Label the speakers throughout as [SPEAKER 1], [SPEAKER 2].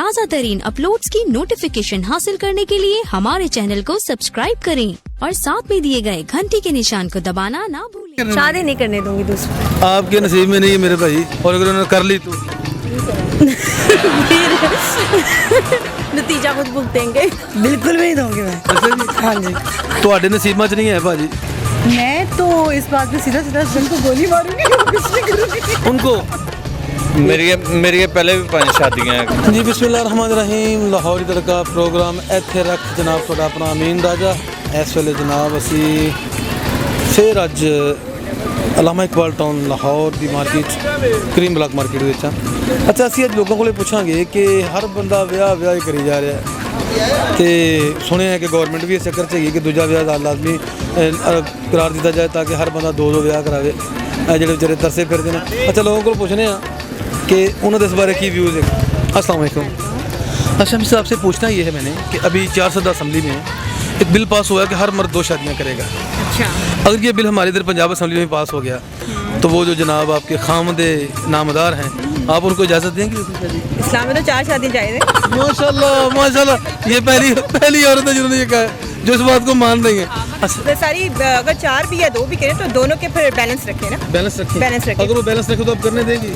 [SPEAKER 1] ताज़ा तरीन अपलोड्स की नोटिफिकेशन हासिल करने के लिए हमारे चैनल को सब्सक्राइब करें और साथ में दिए गए घंटी के निशान को दबाना ना भूलें।
[SPEAKER 2] शादी नहीं करने दूंगी दूसरी।
[SPEAKER 3] आपके नसीब में नहीं है मेरे भाई, और अगर उन्होंने कर ली तो
[SPEAKER 2] नतीजा खुद भुगतेंगे। बिल्कुल भी नहीं दूंगी मैं। हाँ जी,
[SPEAKER 3] ਤੁਹਾਡੇ ਨਸੀਬਾਂ 'ਚ ਨਹੀਂ ਹੈ ਭਾਜੀ।
[SPEAKER 2] मैं तो इस बात में सीधा सीधा हस्बैंड को गोली मारूंगी और कुछ नहीं करूंगी।
[SPEAKER 3] उनको
[SPEAKER 4] मेरी पहले भी 5 शादियां हैं।
[SPEAKER 3] जी बिस्मिल्लाहिर्रहमानिर्रहीम। लाहौरी तड़का प्रोग्राम ਇੱਥੇ ਰੱਖ ਜਨਾਬ ਤੁਹਾਡਾ ਆਪਣਾ ਅਮੀਨ ਰਾਜਾ। ਇਸ ਵੇਲੇ ਜਨਾਬ ਅਸੀਂ ਫਿਰ ਅੱਜ ਅਲਾਮਾ ਇਕਬਾਲ ਟਾਊਨ ਲਾਹੌਰ ਦੀ ਮਾਰਕੀਟ ਕਰੀਮ ਬਲਾਕ ਮਾਰਕੀਟ ਵਿੱਚ ਹਾਂ। ਅੱਛਾ, ਅਸੀਂ ਅੱਜ ਲੋਕਾਂ ਕੋਲੇ ਪੁੱਛਾਂਗੇ ਕਿ ਹਰ ਬੰਦਾ ਵਿਆਹ ਹੀ ਕਰੀ ਜਾ ਰਿਹਾ ਤੇ ਸੁਣਿਆ ਹੈ ਕਿ ਗਵਰਨਮੈਂਟ ਵੀ ਇਸ ਚੱਕਰ 'ਚ ਹੈਗੀ ਕਿ ਦੂਜਾ ਵਿਆਹ ਦਾ ਲਾਜ਼ਮੀ ਕਰਾਰ ਦਿੱਤਾ ਜਾਏ ਤਾਂ ਕਿ ਹਰ ਬੰਦਾ ਦੋ ਵਿਆਹ ਕਰਾਵੇ। ਇਹ ਜਿਹੜੇ ਵਿਚਾਰੇ ਤਰਸੇ ਫਿਰਦੇ ਨੇ। ਅੱਛਾ, ਲੋਕਾਂ ਕੋਲ ਪੁੱਛਨੇ ਆ कि उन्होंने इस बारे की व्यूज़ है। अस्सलाम वालेकुम। अच्छा, हमसे आपसे पूछना ये है मैंने कि अभी 4 सदर असम्बली में एक बिल पास हुआ है कि हर मर्द 2 शादियाँ करेगा।
[SPEAKER 2] अच्छा,
[SPEAKER 3] अगर ये बिल हमारे इधर पंजाब असम्बली में पास हो गया तो वो जो जनाब आपके खामदे नामदार हैं, आप उनको इजाज़त देंगे?
[SPEAKER 2] इस्लाम में तो 4 शादी जायज़ है।
[SPEAKER 3] माशाल्लाह माशाल्लाह, ये पहली औरत है जिन्होंने ये कहा है जो इस बात को मान रही है। अच्छा,
[SPEAKER 2] तो सारी अगर 4 भी या 2 भी करें तो दोनों के फिर बैलेंस रखें ना।
[SPEAKER 3] बैलेंस रखें।
[SPEAKER 2] बैलेंस रखें।
[SPEAKER 3] अगर वो बैलेंस रखे तो आप करने देंगी?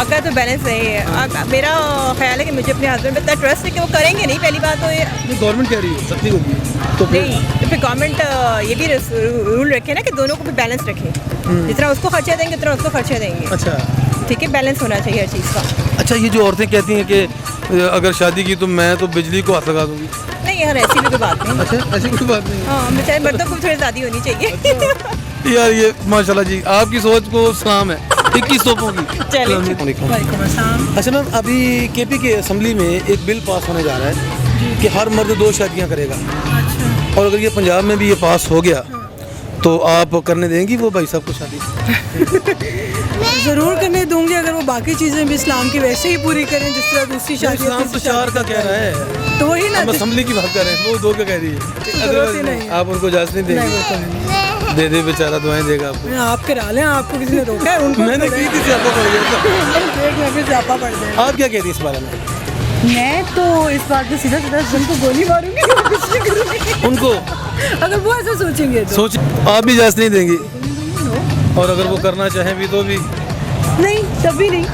[SPEAKER 2] अगर तो बैलेंस नहीं है, मेरा ख्याल है कि मुझे अपने हस्बैंड पे इतना ट्रस्ट है कि वो करेंगे नहीं। पहली बात तो ये
[SPEAKER 3] गवर्नमेंट कह रही है सख्ती होगी तो फिर
[SPEAKER 2] नहीं, तो फिर गवर्नमेंट ये भी रूल रखे ना कि दोनों को भी बैलेंस रखे। जितना उसको खर्चा देंगे उतना उसको खर्चा देंगे।
[SPEAKER 3] अच्छा
[SPEAKER 2] ठीक है, बैलेंस होना चाहिए हर चीज़ का।
[SPEAKER 3] अच्छा, ये जो औरतें कहती हैं कि अगर शादी की तो मैं तो बिजली को हाथ लगा दूंगी।
[SPEAKER 2] नहीं यार, ऐसी भी कोई बात नहीं।
[SPEAKER 3] अच्छा, ऐसी कोई बात नहीं
[SPEAKER 2] हाँ, बेचारे मर्दों को थोड़ी ज़्यादा होनी चाहिए।
[SPEAKER 3] है। यार ये माशाल्लाह जी, आपकी सोच को सलाम है। 21 तोपों की।
[SPEAKER 2] वालेकुम अस्सलाम।
[SPEAKER 3] अच्छा मैम, अभी केपी के असम्बली में एक बिल पास होने जा रहा है कि हर मर्द 2 शादियाँ करेगा।
[SPEAKER 2] अच्छा,
[SPEAKER 3] और अगर ये पंजाब में भी ये पास हो गया तो आप करने देंगी वो भाई साहब को शादी?
[SPEAKER 5] ज़रूर करने दूंगी अगर वो बाकी चीज़ें भी इस्लाम की वैसे ही पूरी करें जिस तरह दूसरी शादी।
[SPEAKER 3] इस्लाम तो 4 का कह रहा है,
[SPEAKER 5] तो वही ना,
[SPEAKER 3] हम असम्बली की बात कर रहे हैं, वो 2 का कह रही है।
[SPEAKER 5] जरूरत ही नहीं।
[SPEAKER 3] आप उनको इजाज़त नहीं देंगे? दे दे बेचारा, दुआएं देगा आपको।
[SPEAKER 5] आप करा लें, आपको किसी ने रोका है? उनको
[SPEAKER 3] मैंने की थी, स्यापा पड़ गया था।
[SPEAKER 5] पेट में फिर स्यापा पड़ जाए।
[SPEAKER 3] आप क्या कहती हैं इस बारे में?
[SPEAKER 5] मैं तो इस बात में सीधा सीधा हस्बैंड को गोली मारूंगी और कुछ नहीं करूंगी।
[SPEAKER 3] उनको
[SPEAKER 5] अगर वो ऐसा सोचेंगे तो
[SPEAKER 3] सोच, आप भी इजाज़त नहीं देंगी? और अगर वो करना चाहें भी तो भी
[SPEAKER 5] नहीं, तभी नहीं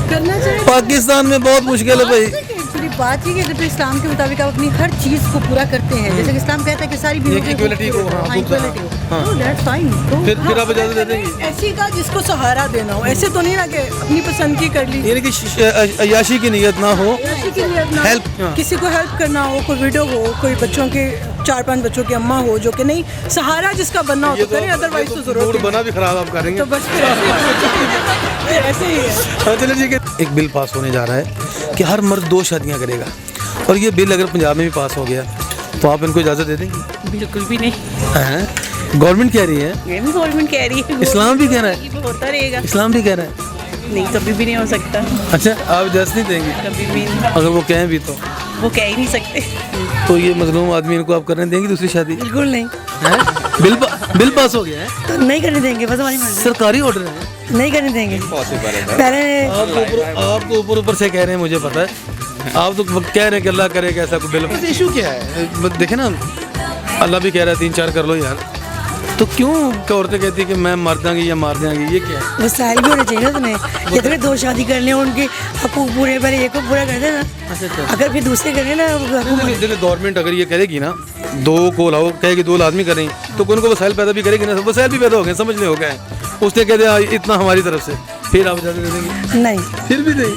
[SPEAKER 5] करना चाहिए।
[SPEAKER 3] पाकिस्तान में बहुत मुश्किल है भाई।
[SPEAKER 5] एक्चुअली बात ये है कि जब इस्लाम के मुताबिक आप अपनी हर चीज़ को पूरा करते हैं, जैसे कि इस्लाम कहता है कि सारी
[SPEAKER 3] इक्वलिटी को, हाँ,
[SPEAKER 5] इक्वलिटी को,
[SPEAKER 3] हाँ।
[SPEAKER 5] तो दैट्स फाइन।
[SPEAKER 3] फिर आप इजाज़त दे देंगी?
[SPEAKER 5] ऐसी का जिसको सहारा देना हो, ऐसे तो नहीं ना कि अपनी पसंद की कर ली।
[SPEAKER 3] यानी कि अय्याशी की नीयत ना हो,
[SPEAKER 5] किसी की नियत ना हो,
[SPEAKER 3] हेल्प, हाँ।
[SPEAKER 5] किसी को हेल्प करना हो, कोई विडो हो, कोई बच्चों के 4-5 बच्चों की अम्मा हो जो कि नहीं सहारा जिसका बनना हो तो करें, अदरवाइज तो जरूरत
[SPEAKER 3] मूड बना भी खराब आप करेंगे
[SPEAKER 5] तो बस फिर ऐसे ही है।
[SPEAKER 3] चलिए ठीक है। एक बिल पास होने जा रहा है कि हर मर्द 2 शादियां करेगा, और ये बिल अगर पंजाब में भी पास हो गया तो आप इनको इजाज़त दे देंगे?
[SPEAKER 2] बिल्कुल भी नहीं।
[SPEAKER 3] हैं? गवर्नमेंट कह रही है,
[SPEAKER 2] ये भी गवर्नमेंट कह रही है,
[SPEAKER 3] इस्लाम भी कह रहा है,
[SPEAKER 2] होता रहेगा।
[SPEAKER 3] इस्लाम भी कह रहा है।
[SPEAKER 2] नहीं, कभी भी नहीं हो सकता,
[SPEAKER 3] अच्छा, आप इजाज़त नहीं देंगे?
[SPEAKER 2] कभी भी
[SPEAKER 3] अगर वो कहें भी तो
[SPEAKER 2] वो कह ही नहीं सकते।
[SPEAKER 3] तो ये मजलूम आदमी इनको आप करने देंगे दूसरी शादी?
[SPEAKER 5] बिल्कुल नहीं,
[SPEAKER 3] हैं? बिल पास हो गया है,
[SPEAKER 5] तो नहीं करने देंगे, बस हमारी मर्जी।
[SPEAKER 3] सरकारी ऑर्डर है,
[SPEAKER 5] नहीं करने देंगे। पहले
[SPEAKER 3] आपको ऊपर से कह रहे हैं, मुझे पता है। आप तो कह रहे हैं कि अल्लाह करे कि ऐसा कोई बिल। इशू क्या है? देखे ना, अल्लाह भी कह रहा है 3-4 कर लो यार, तो क्यों औरतें कहती है कि मैं मर जाऊंगी या मार जाएंगी? ये क्या है?
[SPEAKER 5] वसाइल भी होने चाहिए ना तुम्हें। ये तुम्हें 2 शादी करने उनके हकूक पूरे, पहले एक को पूरा कर देना।
[SPEAKER 3] अच्छा,
[SPEAKER 5] अगर फिर दूसरे करने ना
[SPEAKER 3] देखिए गवर्नमेंट अगर ये करेगी ना 2 को लाओ, कहेगी 2 आदमी करें तो उनको वसाइल पैदा भी करेगी ना, वसाइल भी पैदा हो गए, समझ नहीं हो गए, उसने कह दिया इतना हमारी तरफ से, फिर आप इजाज़त दे देंगे?
[SPEAKER 5] नहीं,
[SPEAKER 3] फिर भी नहीं,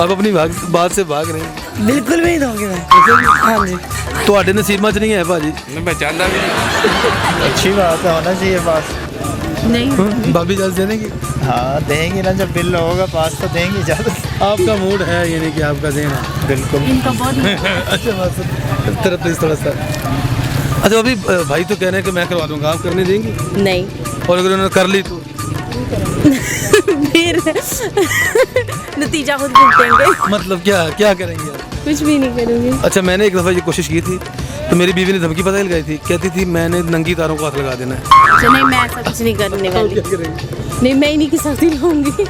[SPEAKER 3] आप अपनी बात से भाग रहे हैं।
[SPEAKER 5] बिल्कुल भी नहीं दूंगी मैं। हाँ जी,
[SPEAKER 3] ਤੁਹਾਡੇ ਨਸੀਬਾਂ 'ਚ ਨਹੀਂ ਹੈ ਭਾਜੀ।
[SPEAKER 4] मैं चाहता भी नहीं। अच्छी बात है, होना चाहिए पास।
[SPEAKER 2] नहीं,
[SPEAKER 3] भाभी इजाज़त दे देंगी?
[SPEAKER 4] हाँ देंगे ना, जब बिल होगा पास तो देंगे इजाज़त।
[SPEAKER 3] आपका मूड है यानी कि आपका ज़हन है?
[SPEAKER 4] बिल्कुल।
[SPEAKER 2] इनका बहुत
[SPEAKER 3] अच्छा बस तरफ प्लीज थोड़ा सा। अच्छा, अभी भाई तो कह रहे हैं कि मैं करवा दूंगा, आप करने देंगी?
[SPEAKER 2] नहीं,
[SPEAKER 3] और अगर उन्होंने कर ली तो
[SPEAKER 2] फिर
[SPEAKER 6] नतीजा खुद भुगतेंगे।
[SPEAKER 3] मतलब क्या करेंगे आप?
[SPEAKER 6] कुछ भी नहीं करूँगी।
[SPEAKER 3] अच्छा, मैंने एक दफ़ा ये कोशिश की थी तो मेरी बीवी ने धमकी पता लगाई थी, कहती थी मैंने नंगी तारों को हाथ लगा देना है।
[SPEAKER 6] अच्छा नहीं, मैं ऐसा कुछ नहीं करने वाली। नहीं, मैं इन्हीं की सख्ती लाऊंगी।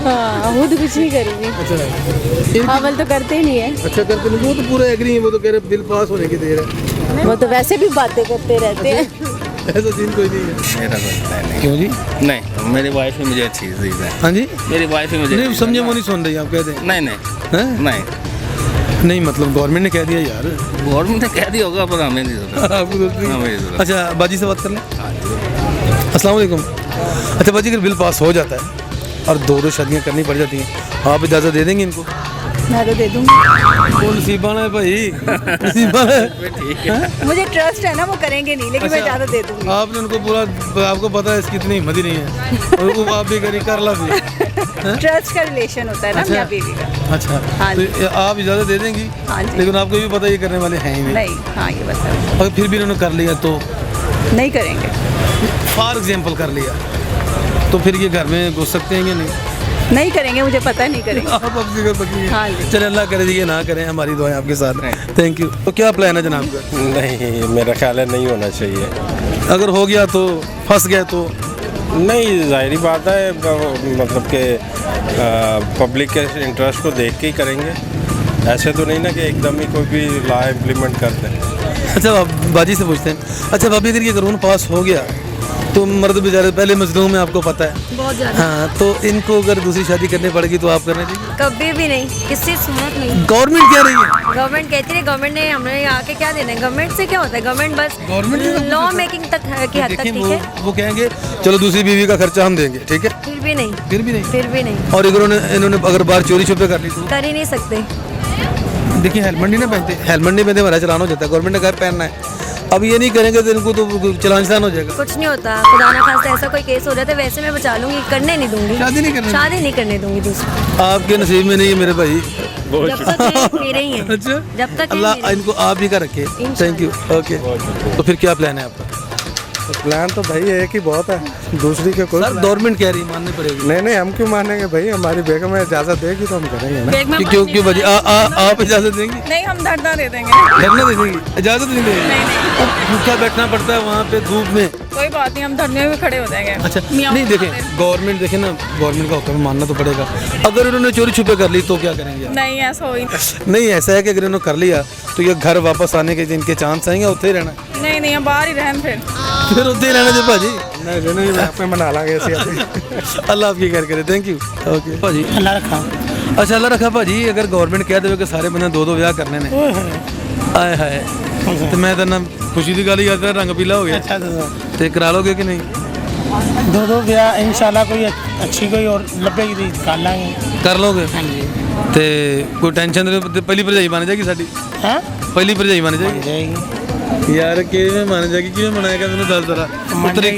[SPEAKER 6] हाँ, खुद कुछ नहीं करूँगी।
[SPEAKER 3] अच्छा,
[SPEAKER 6] अवल तो करते ही नहीं है।
[SPEAKER 3] अच्छा करते नहीं, वो तो पूरा एग्री है, वो तो कह रहे बिल पास होने की देर है।
[SPEAKER 6] वो तो वैसे भी बातें करते रहते हैं।
[SPEAKER 3] ऐसा सीन कोई नहीं है।
[SPEAKER 7] मेरा बनता है नहीं।
[SPEAKER 3] क्यों जी?
[SPEAKER 7] नहीं, मेरी वाइफ ही मुझे अच्छी चीज़ है।
[SPEAKER 3] हाँ जी,
[SPEAKER 7] मेरी वाइफ ही मुझे
[SPEAKER 3] नहीं
[SPEAKER 7] अच्छी
[SPEAKER 3] समझे,
[SPEAKER 7] है।
[SPEAKER 3] वो नहीं सुन रही आप कहते हैं।
[SPEAKER 7] नहीं नहीं
[SPEAKER 3] हैं?
[SPEAKER 7] नहीं,
[SPEAKER 3] नहीं मतलब गवर्नमेंट ने कह दिया यार।
[SPEAKER 7] गवर्नमेंट ने कह दिया होगा पर हमें नहीं जरूरत।
[SPEAKER 3] आपको जरूरत नहीं?
[SPEAKER 7] हमें जरूरत।
[SPEAKER 3] अच्छा, बाजी से बात कर लें। अस्सलाम वालेकुम। अच्छा बाजी, अगर बिल पास हो जाता है और दो शादियाँ करनी पड़ जाती हैं, आप इजाज़त दे देंगे इनको?
[SPEAKER 5] मैं तो दे दूँगी।
[SPEAKER 3] वो नसीबाना है भाई, नसीबाना है।
[SPEAKER 7] ठीक है।
[SPEAKER 2] मुझे ट्रस्ट है ना, वो करेंगे नहीं, लेकिन मैं
[SPEAKER 3] अच्छा,
[SPEAKER 2] इजाज़त दे दूँगी।
[SPEAKER 3] आपने उनको पूरा, आपको पता है इसकी इतनी हिम्मत ही नहीं है और वो आप भी करी कर ला भी।
[SPEAKER 2] ट्रस्ट का रिलेशन होता है ना
[SPEAKER 3] अच्छा।
[SPEAKER 2] मियाँ बीवी का।
[SPEAKER 3] अच्छा,
[SPEAKER 2] हाँ
[SPEAKER 3] तो
[SPEAKER 2] जी।
[SPEAKER 3] आप इजाज़त दे देंगी?
[SPEAKER 2] हाँ जी।
[SPEAKER 3] लेकिन आपको भी पता ये करने वाले हैं ही नहीं।
[SPEAKER 2] नहीं, हाँ ये बताओ,
[SPEAKER 3] अगर फिर भी इन्होंने कर लिया तो,
[SPEAKER 2] नहीं करेंगे।
[SPEAKER 3] फॉर एग्जाम्पल कर लिया तो फिर ये घर में घुस सकते हैं कि नहीं?
[SPEAKER 2] नहीं करेंगे, मुझे पता नहीं करेंगे।
[SPEAKER 3] आप अब जिक्र बकी
[SPEAKER 2] हाँ जी।
[SPEAKER 3] चले, अल्लाह करे जी ये ना करें, हमारी दुआएं आपके साथ हैं। Thank you. तो क्या प्लान है जनाब का?
[SPEAKER 8] नहीं, मेरा ख्याल है नहीं होना चाहिए।
[SPEAKER 3] अगर हो गया तो, फंस गया तो?
[SPEAKER 8] नहीं, जाहिर बात है, मतलब कि पब्लिक के इंटरेस्ट को देख के ही करेंगे। ऐसे तो नहीं ना कि एकदम ही कोई भी लॉ इम्प्लीमेंट कर दें।
[SPEAKER 3] अच्छा, बाजी से पूछते हैं। अच्छा भाभी, अगर ये कानून पास हो गया तो मर्द बेचारे पहले मजलूम है, आपको पता है।
[SPEAKER 6] बहुत ज़्यादा।
[SPEAKER 3] हाँ, तो इनको अगर दूसरी शादी करनी पड़ेगी तो आप करने देंगे?
[SPEAKER 6] कभी भी नहीं, किससे सूरत नहीं।
[SPEAKER 3] गवर्नमेंट कह रही है।
[SPEAKER 6] गवर्नमेंट कहती है, गवर्नमेंट ने हमें आके क्या देना है? गवर्नमेंट से क्या होता है? गवर्नमेंट
[SPEAKER 3] गवर्नमेंट ने
[SPEAKER 6] बस
[SPEAKER 3] तो
[SPEAKER 6] लॉ
[SPEAKER 3] कुछ-
[SPEAKER 6] मेकिंग तक की हद तक
[SPEAKER 3] देखिए,
[SPEAKER 6] ठीक है।
[SPEAKER 3] वो कहेंगे चलो दूसरी बीवी का खर्चा हम देंगे, ठीक है?
[SPEAKER 6] फिर भी नहीं,
[SPEAKER 3] फिर भी नहीं।
[SPEAKER 6] फिर भी नहीं,
[SPEAKER 3] और अगर इन्होंने अगर बाहर चोरी छुपे कर ली तो?
[SPEAKER 6] कर ही नहीं सकते।
[SPEAKER 3] देखिए, हेलमेट नहीं ना पहनते, हेलमेट नहीं पहनते, हमारा चलान हो जाता है। गवर्नमेंट ने घर पहनना है, अब ये नहीं करेंगे तो इनको तो चलान हो जाएगा।
[SPEAKER 6] कुछ नहीं होता, खुदा ना खास्ता ऐसा कोई केस हो जाता है, वैसे मैं बचा लूंगी, करने नहीं दूंगी।
[SPEAKER 3] शादी नहीं करने
[SPEAKER 6] शादी नहीं करने दूंगी दूसरी।
[SPEAKER 3] आपके नसीब में नहीं है मेरे भाई।
[SPEAKER 6] जब तक ये मेरे ही हैं।
[SPEAKER 3] अच्छा,
[SPEAKER 6] जब तक ये
[SPEAKER 3] अल्लाह
[SPEAKER 6] मेरे-
[SPEAKER 3] इनको आप ही का रखे। Thank you. ओके, तो फिर क्या प्लान है आपका?
[SPEAKER 8] प्लान तो भाई एक ही बहुत है, दूसरी के कोई
[SPEAKER 3] सर गवर्नमेंट कह रही है, माननी पड़ेगी।
[SPEAKER 8] नहीं, हम क्यों मानेंगे भाई? हमारी बेगम इजाज़त देगी तो हम करेंगे ना।
[SPEAKER 3] क्यों क्यों भाजी, आप इजाजत देंगी?
[SPEAKER 2] नहीं, हम धरना दे देंगे।
[SPEAKER 3] धरना दे देंगी? इजाजत नहीं देंगी? भूखा बैठना पड़ता है वहाँ पे धूप में।
[SPEAKER 2] कोई बात नहीं, हम धरने में खड़े हो जाएंगे।
[SPEAKER 3] अच्छा, नहीं देखें, गवर्नमेंट देखे ना, गवर्नमेंट का हुक्म मानना तो पड़ेगा। अगर उन्होंने चोरी छुपे कर ली तो क्या करेंगे आप?
[SPEAKER 2] नहीं, ऐसा हो ही
[SPEAKER 3] नहीं, ऐसा है कि अगर इन्होंने कर लिया तो ये घर वापस आने के जिनके चांस आएंगे उत्थे ही रहना?
[SPEAKER 2] नहीं, हम बाहर ही रहन
[SPEAKER 3] फिर उत्थे ही रहना जी भाजी।
[SPEAKER 8] नहीं, आपने मना लांगे ऐसे।
[SPEAKER 3] अल्लाह आपकी खैर करे। Thank you. ओके भाजी,
[SPEAKER 5] अल्लाह रखा।
[SPEAKER 3] अच्छा अल्लाह रखा भाजी, अगर गवर्नमेंट कह देवे कि सारे बंदे दो ब्याह करने ने, आए हाय, तो मैं तो ना खुशी की गल याद रंग पीला हो गया।
[SPEAKER 5] अच्छा
[SPEAKER 3] तो करा लोगे कि नहीं?
[SPEAKER 5] दो ब्याह इंशाल्लाह कोई अच्छी कोई और लभेगी तो कर लांगे।
[SPEAKER 3] कर लोगे?
[SPEAKER 5] हाँ जी।
[SPEAKER 3] ਤੇ ਕੋਈ ਟੈਨਸ਼ਨ ਤੇ ਪਹਿਲੀ ਭਰਜਾਈ ਬਣ ਜਾਏਗੀ ਸਾਡੀ?
[SPEAKER 5] हाँ
[SPEAKER 3] ਪਹਿਲੀ ਭਰਜਾਈ ਬਣ ਜਾਏਗੀ?
[SPEAKER 5] जाएगी।
[SPEAKER 3] ਯਾਰ ਕਿਵੇਂ ਬਣ ਜਾਏਗੀ, ਕਿਵੇਂ ਬਣਾਏਗਾ ਮੈਨੂੰ ਦੱਸ ਜ਼ਰਾ।
[SPEAKER 5] मंडे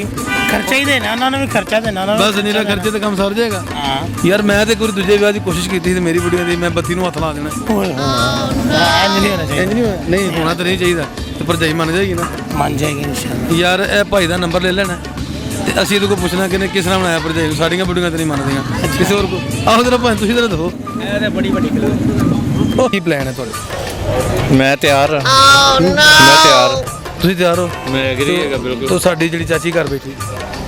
[SPEAKER 5] खर्चा ही देना, उन्होंने भी खर्चा देना।
[SPEAKER 3] ਬਸ ਨੀਲਾ ਖਰਚੇ ਤੇ ਕੰਮ ਸਰ ਜਾਏਗਾ।
[SPEAKER 5] हाँ।
[SPEAKER 3] ਯਾਰ ਮੈਂ ਤੇ ਕੋਈ ਦੂਜੇ ਵਿਆਹ ਦੀ ਕੋਸ਼ਿਸ਼ ਕੀਤੀ ਸੀ, ਮੇਰੀ ਵੀਡੀਓ ਦੀ ਮੈਂ ਬੱਤੀ ਨੂੰ ਹੱਥ ਲਾ ਦੇਣਾ।
[SPEAKER 5] इंज नहीं होना चाहिए।
[SPEAKER 3] ਇੰਜ ਨਹੀਂ ਹੋਇਆ? ਨਹੀਂ ਹੋਣਾ ਤਾਂ ਨਹੀਂ ਚਾਹੀਦਾ। ਤੇ ਭਰਜਾਈ ਬਣ ਜਾਏਗੀ ਨਾ?
[SPEAKER 5] मान जाएगी इंशाल्लाह।
[SPEAKER 3] ਯਾਰ ਇਹ ਭਾਈ ਦਾ ਨੰਬਰ ਲੈ ਲੈਣਾ ਤੇ ਅਸੀਂ ਇਹਦੇ ਕੋਲ ਪੁੱਛਣਾ ਕਿ ਕਿਸ ਤਰ੍ਹਾਂ ਬਣਾਇਆ ਭਰਜਾਈ ਨੂੰ। ਸਾਡੀਆਂ ਵੀਡੀਓਆਂ ਤਾਂ ਨਹੀਂ ਮੰਨਦੀਆਂ ਕਿਸੇ ਹੋਰ ਕੋ। ਆਹੋ ਜਰਾ ਭਾਈ ਤੁਸੀਂ ਜਰਾ ਦੱਸੋ।
[SPEAKER 5] अरे बड़ी गल।
[SPEAKER 3] ਕੀ ਪਲਾਨ ਹੈ ਤੁਹਾਡਾ?
[SPEAKER 4] ਮੈਂ ਤਿਆਰ ਹਾਂ। ਮੈਂ ਤਿਆਰ।
[SPEAKER 3] ਤੁਸੀਂ ਤਿਆਰ ਹੋ?
[SPEAKER 4] ਮੈਂ ਐਗਰੀ ਹੈਗਾ ਬਿਲਕੁਲ।
[SPEAKER 3] ਤਾਂ ਸਾਡੀ ਜਿਹੜੀ ਚਾਚੀ ਘਰ ਬੈਠੀ,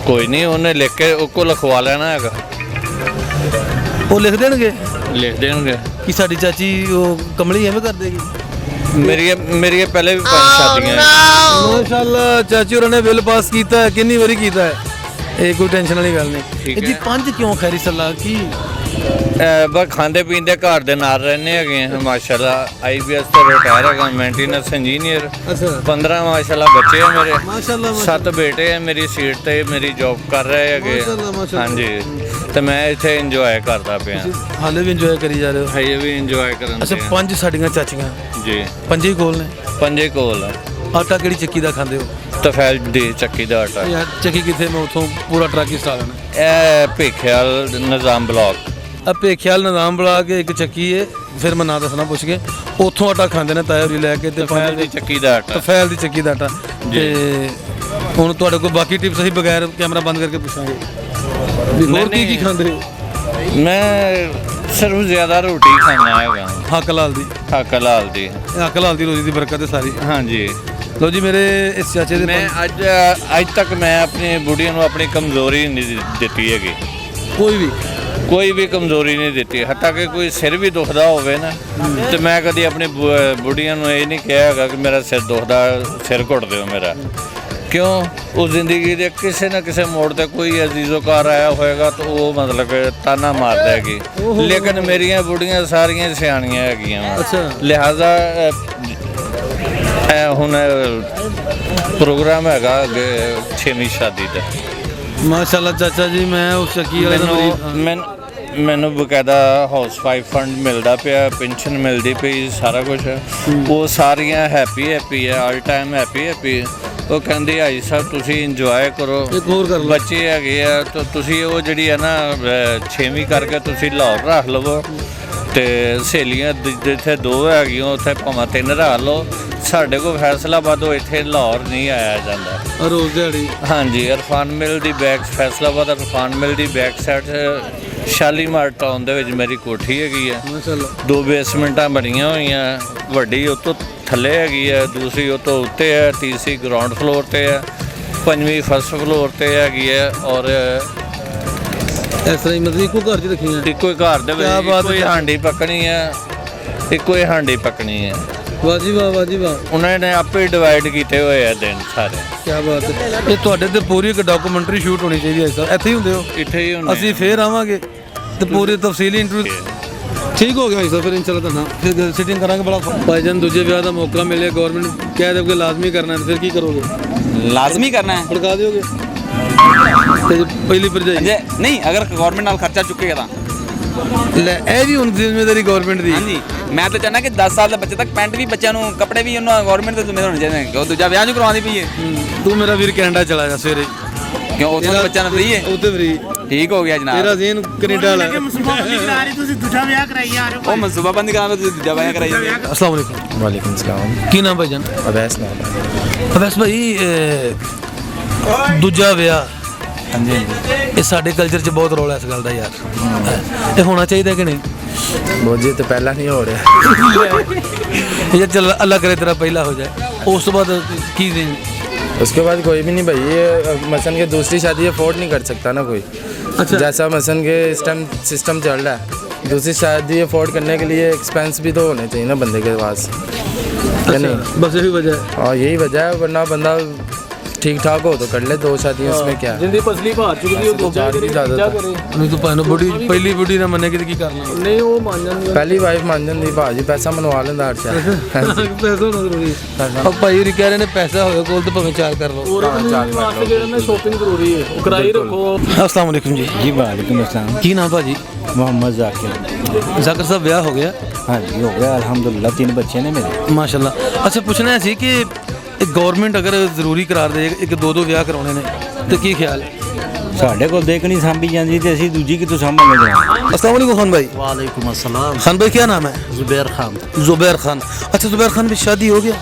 [SPEAKER 4] ਕੋਈ ਨਹੀਂ, ਉਹਨੇ ਲਿਖ ਕੇ ਉਹ ਕੋ ਲਿਖਵਾ ਲੈਣਾ ਹੈਗਾ,
[SPEAKER 3] ਉਹ ਲਿਖ ਦੇਣਗੇ
[SPEAKER 4] ਲਿਖ ਦੇਣਗੇ।
[SPEAKER 3] ਕਿ ਸਾਡੀ ਚਾਚੀ ਉਹ ਕਮਲੀ ਐਵੇਂ ਕਰ ਦੇਗੀ?
[SPEAKER 4] ਮੇਰੀਆਂ ਪਹਿਲੇ ਵੀ 5 ਸ਼ਾਦੀਆਂ ਹੈ।
[SPEAKER 3] ਮਾਸ਼ਾਅੱਲਾ, ਚਾਚੀ ਹੋਰਾਂ ਨੇ ਬਿੱਲ ਪਾਸ ਕੀਤਾ ਹੈ, ਕਿੰਨੀ ਵਾਰੀ ਕੀਤਾ ਹੈ। ਇਹ ਕੋਈ ਟੈਨਸ਼ਨ ਵਾਲੀ ਗੱਲ ਨਹੀਂ।
[SPEAKER 4] ਠੀਕ
[SPEAKER 3] ਇਹਦੀ
[SPEAKER 4] ਹੈ।
[SPEAKER 3] 5 ਕਿਉਂ ਖੈਰੀ ਸਲਾਹ ਕੀ?
[SPEAKER 4] ਬਸ ਖਾਂਦੇ ਪੀਂਦੇ ਘਰ ਦੇ ਨਾਲ ਰਹਿੰਦੇ ਹੈਗੇ ਆ। ਮਾਸ਼ਾਅੱਲਾ IBS ਤੋਂ ਰਿਟਾਇਰ ਹੈਗਾ, ਮੇਨਟੇਨੈਂਸ ਇੰਜੀਨੀਅਰ।
[SPEAKER 3] ਅੱਛਾ,
[SPEAKER 4] 15 ਮਾਸ਼ਾਅੱਲਾ ਬੱਚੇ ਆ ਮੇਰੇ,
[SPEAKER 3] ਮਾਸ਼ਾਅੱਲਾ
[SPEAKER 4] 7 ਬੇਟੇ ਆ ਮੇਰੀ ਸੀਟ ਤੇ, ਮੇਰੀ ਜੌਬ ਕਰ ਰਹੇ ਹੈਗੇ।
[SPEAKER 3] ਮਾਸ਼ਾਅੱਲਾ, ਮਾਸ਼ਾਅੱਲਾ।
[SPEAKER 4] ਹਾਂਜੀ, ਤੇ ਮੈਂ ਇੱਥੇ ਇੰਜੋਏ ਕਰਦਾ ਪਿਆ,
[SPEAKER 3] ਹਾਲੇ ਵੀ ਇੰਜੋਏ ਕਰੀ ਜਾ ਰਹੇ ਹੋ?
[SPEAKER 4] ਹਜੇ ਵੀ ਇੰਜੋਏ ਕਰਨ
[SPEAKER 3] ਅੱਛਾ,
[SPEAKER 4] ਤੇ ਆ।
[SPEAKER 3] 5 ਸਾਡੀਆਂ ਚਾਚੀਆਂ,
[SPEAKER 4] ਜੀ,
[SPEAKER 3] 5 ਹੀ ਕੋਲ ਨੇ।
[SPEAKER 4] ਪੰਜੇ ਕੋਲ ਆ।
[SPEAKER 3] ਆਟਾ ਕਿਹੜੀ ਚੱਕੀ ਦਾ ਖਾਂਦੇ ਹੋ?
[SPEAKER 4] ਤਫੈਲ ਦੀ ਚੱਕੀ ਦਾ ਆਟਾ।
[SPEAKER 3] ਯਾਰ ਚੱਕੀ ਕਿੱਥੇ, ਮੈਂ ਉੱਥੋਂ ਪੂਰਾ ਟਰੱਕ ਹੀ ਸਟਾ ਲੈਣਾ।
[SPEAKER 4] ਇਹ ਭੇਖਿਆਲ ਨਿਜ਼ਾਮ ਬਲਾਕ।
[SPEAKER 3] ਆਪੇ ਖਿਆਲ ਨਿਜ਼ਾਮ ਬਣਾ ਕੇ ਇੱਕ ਚੱਕੀ ਹੈ, ਫਿਰ ਮੈਂ ਨਾਂ ਦੱਸਣਾ ਪੁੱਛ ਕੇ, ਉੱਥੋਂ ਆਟਾ ਖਾਂਦੇ ਨੇ ਤਾਇਆ ਹੋਰੀ ਲੈ ਕੇ। ਤੇ
[SPEAKER 4] ਤਫੈਲ ਦੀ ਚੱਕੀ ਦਾ ਆਟਾ।
[SPEAKER 3] ਤਫੈਲ ਦੀ ਚੱਕੀ ਦਾ ਆਟਾ। ਤੇ ਹੁਣ ਤੁਹਾਡੇ ਕੋਲ ਬਾਕੀ ਟਿਪਸ ਅਸੀਂ ਬਗੈਰ ਕੈਮਰਾ ਬੰਦ ਕਰਕੇ ਪੁੱਛਾਂਗੇ ਵੀ ਹੋਰ ਕੀ ਕੀ ਖਾਂਦੇ ਹੋ?
[SPEAKER 4] ਮੈਂ ਸਿਰਫ ਜ਼ਿਆਦਾ ਰੋਟੀ ਖਾਣਾ ਹੈਗਾ
[SPEAKER 3] ਹੱਕ ਲਾਲ ਦੀ
[SPEAKER 4] ਹੱਕ ਹਲਾਲ ਦੀ।
[SPEAKER 3] ਇਹ ਹੱਕ ਲਾਲ ਦੀ ਰੋਜ਼ੀ ਦੀ ਬਰਕਤ ਹੈ ਸਾਰੀ।
[SPEAKER 4] ਹਾਂਜੀ
[SPEAKER 3] ਲੋ ਜੀ ਮੇਰੇ ਇਸ ਚਾਚੇ ਦੇ
[SPEAKER 4] ਮੈਂ ਅੱਜ ਤੱਕ ਮੈਂ ਆਪਣੀ ਬੁੜੀਆਂ ਨੂੰ ਆਪਣੀ ਕਮਜ਼ੋਰੀ ਨਹੀਂ ਦਿੱਤੀ ਹੈਗੀ, ਕੋਈ ਵੀ ਕਮਜ਼ੋਰੀ ਨਹੀਂ ਦਿੱਤੀ। ਹੱਤਾ ਕਿ ਕੋਈ ਸਿਰ ਵੀ ਦੁਖਦਾ ਹੋਵੇ ਨਾ ਤੇ ਮੈਂ ਕਦੀ ਆਪਣੀ ਬੁੜੀਆਂ ਨੂੰ ਇਹ ਨਹੀਂ ਕਿਹਾ ਹੈਗਾ ਕਿ ਮੇਰਾ ਸਿਰ ਦੁਖਦਾ, ਸਿਰ ਘੁੱਟ ਦਿਓ ਮੇਰਾ। ਕਿਉਂ? ਉਹ ਜ਼ਿੰਦਗੀ ਦੇ ਕਿਸੇ ਨਾ ਕਿਸੇ ਮੋੜ ਤੇ ਕੋਈ ਅਜ਼ੀਜ਼ੋਕਾਰ ਆਇਆ ਹੋਏਗਾ ਤਾਂ ਉਹ ਮਤਲਬ ਕਿ ਤਾਨਾ ਮਾਰਦਾ ਹੈਗੀ। ਲੇਕਿਨ ਮੇਰੀਆਂ ਬੁੜੀਆਂ ਸਾਰੀਆਂ ਸਿਆਣੀਆਂ ਹੈਗੀਆਂ ਵਾ। ਲਿਹਾਜ਼ਾ ਹੁਣ ਪ੍ਰੋਗਰਾਮ ਹੈਗਾ ਅੱਗੇ 6ਵੀਂ ਸ਼ਾਦੀ ਦਾ।
[SPEAKER 3] ਮਾਸ਼ਾਅੱਲਾ ਚਾਚਾ ਜੀ, ਮੈਂ ਉਸ ਸ਼ਕੀ ਵਾਲੇ ਦਾ ਮਰੀਜ਼।
[SPEAKER 4] ਮੈਨੂੰ ਬਕਾਇਦਾ ਹਾਊਸ ਵਾਈਫ ਫੰਡ ਮਿਲਦਾ ਪਿਆ, ਪੈਨਸ਼ਨ ਮਿਲਦੀ ਪਈ, ਸਾਰਾ ਕੁਝ। ਉਹ ਸਾਰੀਆਂ ਹੈਪੀ ਹੈ, ਆਲ ਟਾਈਮ ਹੈਪੀ। ਉਹ ਕਹਿੰਦੇ ਹਾਈ ਸਾਹਿਬ ਤੁਸੀਂ ਇੰਜੋਏ ਕਰੋ,
[SPEAKER 3] ਇੱਕ ਹੋਰ ਕਰ ਲਓ।
[SPEAKER 4] ਬੱਚੇ ਹੈਗੇ ਆ ਤਾਂ ਤੁਸੀਂ ਉਹ ਜਿਹੜੀ ਹੈ ਨਾ 6ਵੀਂ ਕਰਕੇ ਤੁਸੀਂ ਲਾਹੌਰ ਰੱਖ ਲਵੋ ਤੇ ਸਹੇਲੀਆਂ ਜਿੱਥੇ 2 ਹੈਗੀਆਂ ਉੱਥੇ ਭਾਵੇਂ 3 ਰੱਖ ਲਓ। ਸਾਡੇ ਕੋਲ ਫੈਸਲਾਬਾਦੋਂ ਇੱਥੇ ਲਾਹੌਰ ਨਹੀਂ ਆਇਆ ਜਾਂਦਾ
[SPEAKER 3] ਰੋਜ਼ ਦਿਹਾੜੀ।
[SPEAKER 4] ਹਾਂਜੀ, ਇਰਫਾਨ ਮਿਲ ਦੀ ਫੈਸਲਾਬਾਦ ਇਰਫਾਨ ਮਿਲ ਦੀ ਬੈਕ ਸਾਈਡ ਸ਼ਾਲੀਮਾਰ ਟਾਊਨ ਦੇ ਵਿੱਚ ਮੇਰੀ ਕੋਠੀ ਹੈਗੀ ਆ।
[SPEAKER 3] ਮਾਸ਼ਾਅੱਲਾ
[SPEAKER 4] 2 ਬੇਸਮੈਂਟਾਂ ਬਣੀਆਂ ਹੋਈਆਂ, ਵੱਡੀ ਉਹ ਤੋਂ ਥੱਲੇ ਹੈਗੀ ਹੈ, ਦੂਸਰੀ ਉਹ ਤੋਂ ਉੱਤੇ ਹੈ, ਤੀਸਰੀ ਗਰਾਊਂਡ ਫਲੋਰ ਤੇ ਹੈ, 5ਵੀਂ ਫਸਟ ਫਲੋਰ ਤੇ ਹੈਗੀ ਹੈ। ਔਰ
[SPEAKER 3] ਇਸ ਤਰ੍ਹਾਂ ਹੀ ਮਤਲਬ ਇੱਕੋ ਘਰ 'ਚ ਰੱਖੀਆਂ।
[SPEAKER 4] ਇੱਕੋ ਹੀ ਘਰ ਦੇ ਵਿੱਚ ਇੱਕੋ ਹੀ ਹਾਂਡੀ ਪੱਕਣੀ ਹੈ, ਇੱਕੋ ਹੀ ਹਾਂਡੀ ਪੱਕਣੀ ਹੈ।
[SPEAKER 3] ਵਾਹ ਜੀ ਵਾਹ।
[SPEAKER 4] ਉਹਨਾਂ ਨੇ ਆਪੇ ਡਿਵਾਈਡ ਕੀਤੇ ਹੋਏ ਆ ਦਿਨ ਸਾਰੇ।
[SPEAKER 3] ਕੀ ਬਾਤ ਹੈ। ਇਹ ਤੁਹਾਡੇ ਤੇ ਪੂਰੀ ਇੱਕ ਡਾਕੂਮੈਂਟਰੀ ਸ਼ੂਟ ਹੋਣੀ ਚਾਹੀਦੀ ਹੈ ਸਰ। ਇੱਥੇ ਹੀ ਹੁੰਦੇ ਹੋ?
[SPEAKER 4] ਇੱਥੇ ਹੀ ਹੁੰਦੇ
[SPEAKER 3] ਅਸੀਂ ਫੇਰ ਆਵਾਂਗੇ ਤੇ ਪੂਰੀ ਤਫਸੀਲੀ ਇੰਟਰਵਿਊ। ਠੀਕ ਹੋ ਗਿਆ ਸਰ, ਫਿਰ ਇਨਸ਼ਾਅੱਲਾ ਤੁਹਾਨੂੰ ਫਿਰ ਸਿਟਿੰਗ ਕਰਾਂਗੇ। ਬੜਾ ਭਾਈਜਾਨ ਦੂਜੇ ਵਿਆਹ ਦਾ ਮੌਕਾ ਮਿਲਿਆ, ਗਵਰਨਮੈਂਟ ਕਹਿ ਦੇਵੇ ਕਿ ਲਾਜ਼ਮੀ ਕਰਨਾ ਹੈ, ਫਿਰ ਕੀ ਕਰੋਗੇ?
[SPEAKER 9] ਲਾਜ਼ਮੀ करना है।
[SPEAKER 3] ਫੜਕਾ ਦਿਓਗੇ ਤੇ ਪਹਿਲੀ ਭਰਜਾਈ?
[SPEAKER 9] नहीं, अगर गवर्नमेंट नाल खर्चा चुकेगा तो
[SPEAKER 3] ਲੈ ਇਹ ਵੀ ਹੁਣ ਜ਼ਿੰਮੇਵਾਰੀ ਗਵਰਨਮੈਂਟ ਦੀ।
[SPEAKER 9] हाँ जी, मैं तो चाहना कि 10 साल के बच्चे तक पैंट भी बच्चों को कपड़े भी उन्होंने गवर्नमेंट के जिम्मेदार होने चाहिए। क्यों दूजा ब्याह नहीं करवानी पई है?
[SPEAKER 3] ਤੂੰ ਮੇਰਾ ਵੀਰ ਕੈਨੇਡਾ ਚਲਾ ਜਾ ਸਵੇਰੇ।
[SPEAKER 9] क्यों उतना बच्चा ना फ्री है?
[SPEAKER 3] ਉੱਤੇ ਫਰੀ।
[SPEAKER 9] ठीक हो गया जनाब।
[SPEAKER 3] ਤੇਰਾ ਜ਼ੇਨ ਕੈਨੇਡਾ ਵਾਲਾ ਹੈ।
[SPEAKER 9] ਉਹ ਮਨਸੂਬਾ ਬੰਦੀ ਕਰਾਂਗੇ ਤੁਸੀਂ ਦੂਜਾ ਵਿਆਹ ਕਰਾਈਏ।
[SPEAKER 3] अस्सलाम वालेकुम।
[SPEAKER 10] वालेकुम सलाम।
[SPEAKER 3] ਕੀ ਨਾਮ ਭਾਈਜਾਨ?
[SPEAKER 10] अवैस नाम है।
[SPEAKER 3] ਅਵੈਸ ਭਾਈ, ਦੂਜਾ ਵਿਆਹ
[SPEAKER 10] हाँ जी हाँ जी।
[SPEAKER 3] ਇਹ ਸਾਡੇ ਕਲਚਰ 'ਚ ਬਹੁਤ ਰੋਲ ਹੈ ਇਸ ਗੱਲ ਦਾ ਯਾਰ। ਇਹ ਹੋਣਾ ਚਾਹੀਦਾ ਕਿ ਨਹੀਂ?
[SPEAKER 10] मुझे तो पहला नहीं हो रहा।
[SPEAKER 3] ਇਹ ਚੱਲ ਅੱਲਾ ਕਰੇ ਤੇਰਾ ਪਹਿਲਾ ਹੋ ਜਾਏ। ਉਸ ਤੋਂ ਬਾਅਦ ਕੀ ਦੇਣ?
[SPEAKER 10] उसके बाद कोई भी नहीं भाई, ये मसन के दूसरी शादी अफोर्ड नहीं कर सकता ना कोई।
[SPEAKER 3] अच्छा।
[SPEAKER 10] जैसा मसन के इस टाइम सिस्टम चल रहा है, दूसरी शादी अफोर्ड करने के लिए एक्सपेंस भी तो होने चाहिए ना बंदे के पास। नहीं,
[SPEAKER 3] बस यही वजह है।
[SPEAKER 10] और यही वजह है, वरना बंदा ठीक ठाक हो तो कर ले 2 शादियाँ, उसमें क्या है।
[SPEAKER 3] ਜਿੰਦੀ ਪਸਲੀ ਭਾਰ ਚੁੱਕਦੀ ਉਹ
[SPEAKER 10] तो चार की ज़्यादा था।
[SPEAKER 3] ਨਹੀਂ ਤੂੰ ਭਾਵੇਂ ਬੁੱਢੀ ਪਹਿਲੀ ਬੁੱਢੀ ਨਾ ਮੰਨੇ ਕਿ ਕੀ ਕਰਨਾ। ਨਹੀਂ ਉਹ ਮੰਨ ਜਾਂਦੀ
[SPEAKER 10] पहली वाइफ मान जाती भाजी, पैसा मनवा लेंदा हर शहर।
[SPEAKER 3] ਪੈਸਾ ਹੋਣਾ ਜ਼ਰੂਰੀ। ਉਹ ਭਾਈ ਹੋਰੀ ਕਹਿ ਰਹੇ ਨੇ ਪੈਸਾ ਹੋਵੇ ਕੋਲ ਤੇ ਭਾਵੇਂ 4 ਕਰ ਲਓ।
[SPEAKER 7] शॉपिंग जरूरी है, किराए रखो।
[SPEAKER 3] अस्सलाम वालेकुम जी।
[SPEAKER 11] जी वालेकुम अस्सलाम।
[SPEAKER 3] ਕੀ ਨਾਮ ਭਾਜੀ?
[SPEAKER 11] मोहम्मद जाकिर।
[SPEAKER 3] ਜ਼ਾਕਰ ਸਾਹਿਬ ਵਿਆਹ ਹੋ ਗਿਆ?
[SPEAKER 11] हाँ जी हो गया अल्हम्दुलिल्लाह, 3 बच्चे ने मेरे।
[SPEAKER 3] ਮਾਸ਼ਾਅੱਲਾ। ਅੱਛਾ ਪੁੱਛਣਾ ਸੀ ਕਿ ਇਹ ਗਵਰਨਮੈਂਟ ਅਗਰ ਜ਼ਰੂਰੀ ਕਰਾਰ ਦੇ ਇੱਕ 2-2 ਵਿਆਹ ਕਰਾਉਣੇ ਨੇ ਤੇ ਕੀ ਖਿਆਲ ਹੈ?
[SPEAKER 11] साढ़े को देख नहीं सामभी जाती तो असी दूजी की तो सामने जनाब।
[SPEAKER 3] अस्सलाम वालेकुम खान भाई।
[SPEAKER 12] वालेकुम अस्सलाम।
[SPEAKER 3] खान भाई क्या नाम है?
[SPEAKER 12] जुबैर खान।
[SPEAKER 3] जुबैर खान। अच्छा जुबैर खान भी शादी हो गया?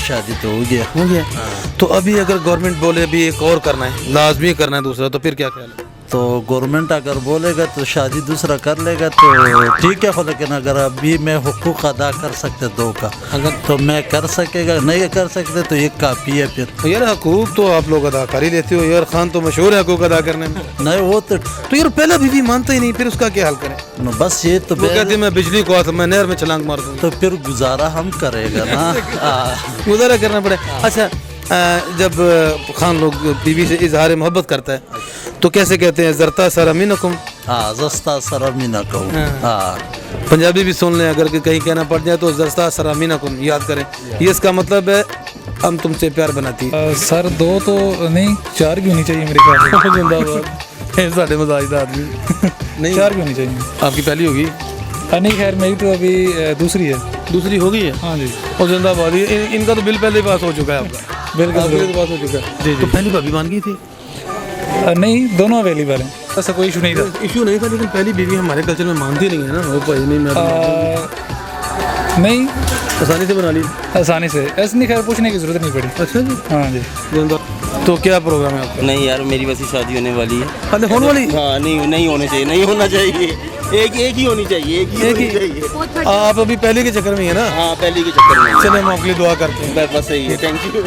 [SPEAKER 12] शादी तो हो गया।
[SPEAKER 3] हो गया। तो अभी अगर गवर्नमेंट बोले अभी एक और करना है, लाजमी करना है दूसरा, तो फिर क्या ख्याल है?
[SPEAKER 12] तो गवर्नमेंट अगर बोलेगा तो शादी दूसरा कर लेगा तो ठीक है, लेकिन अगर अभी मैं हुकूक अदा कर सकते 2 का
[SPEAKER 3] अगर
[SPEAKER 12] तो मैं कर सकेगा, नहीं कर सकते तो 1 काफ़ी है फिर।
[SPEAKER 3] यार हकूक तो आप लोग अदा कर ही लेते हो यार, खान तो मशहूर है हकूक अदा करने में।
[SPEAKER 12] नहीं वो तो
[SPEAKER 3] यार पहला बीवी मानता ही नहीं, फिर उसका क्या हाल करें?
[SPEAKER 12] बस ये तो
[SPEAKER 3] वो कहते हैं मैं बिजली को आता, मैं नहर में छलांग मार दूँ।
[SPEAKER 12] तो फिर गुजारा हम करेगा ना।
[SPEAKER 3] गुजारा करना पड़े। अच्छा जब खान लोग बीवी से इजहार मोहब्बत करता है तो कैसे कहते हैं? ज़रता सरमीनकुम।
[SPEAKER 12] हाँ, जस्ता सरामीना कहूँ। हाँ,
[SPEAKER 3] पंजाबी भी सुन लें अगर कहीं कहना पड़ जाए तो ज़रता सरामीनकुम याद करें। ये इसका मतलब है हम तुमसे प्यार बनाती है।
[SPEAKER 13] सर 2 तो नहीं 4 भी होनी चाहिए मेरे ख्याल से।
[SPEAKER 3] जिंदाबाद। साढ़े मजाज का आदमी नहीं
[SPEAKER 13] 4 भी होनी चाहिए।
[SPEAKER 3] आपकी पहली होगी?
[SPEAKER 13] नहीं खैर मेरी तो अभी दूसरी है।
[SPEAKER 3] दूसरी हो गई है?
[SPEAKER 13] हाँ जी।
[SPEAKER 3] और जिंदाबाद। इनका तो बिल पहले ही पास हो चुका है आपका?
[SPEAKER 13] बिल्कुल
[SPEAKER 3] तो पास हो चुका है जी। तो पहली भाभी मान गई थी?
[SPEAKER 13] नहीं, दोनों अवेलेबल हैं, ऐसा कोई इशू नहीं था।
[SPEAKER 3] इशू नहीं था, लेकिन पहली बीवी हमारे कल्चर में मानती नहीं है ना। वो भाई नहीं मैं
[SPEAKER 13] नहीं,
[SPEAKER 3] आसानी से बना ली।
[SPEAKER 13] आसानी से ऐसे नहीं, खैर पूछने की जरूरत नहीं पड़ी।
[SPEAKER 3] अच्छा जी।
[SPEAKER 13] हाँ जी।
[SPEAKER 3] तो क्या प्रोग्राम है आपका?
[SPEAKER 9] नहीं यार, मेरी वैसी शादी होने वाली है।
[SPEAKER 3] अरे होने वाली?
[SPEAKER 9] हाँ, नहीं होने चाहिए, नहीं होना चाहिए।
[SPEAKER 14] ایک ہی ہونی چاہیے, ایک ہی ہونی چاہیے.
[SPEAKER 3] آپ ابھی پہلے کے چکر میں ہیں نا؟
[SPEAKER 14] ہاں پہلے کے چکر میں.
[SPEAKER 3] چلے ہم آپ کے لیے دعا کرتے ہیں.
[SPEAKER 14] بس صحیح ہے, تھینک یو.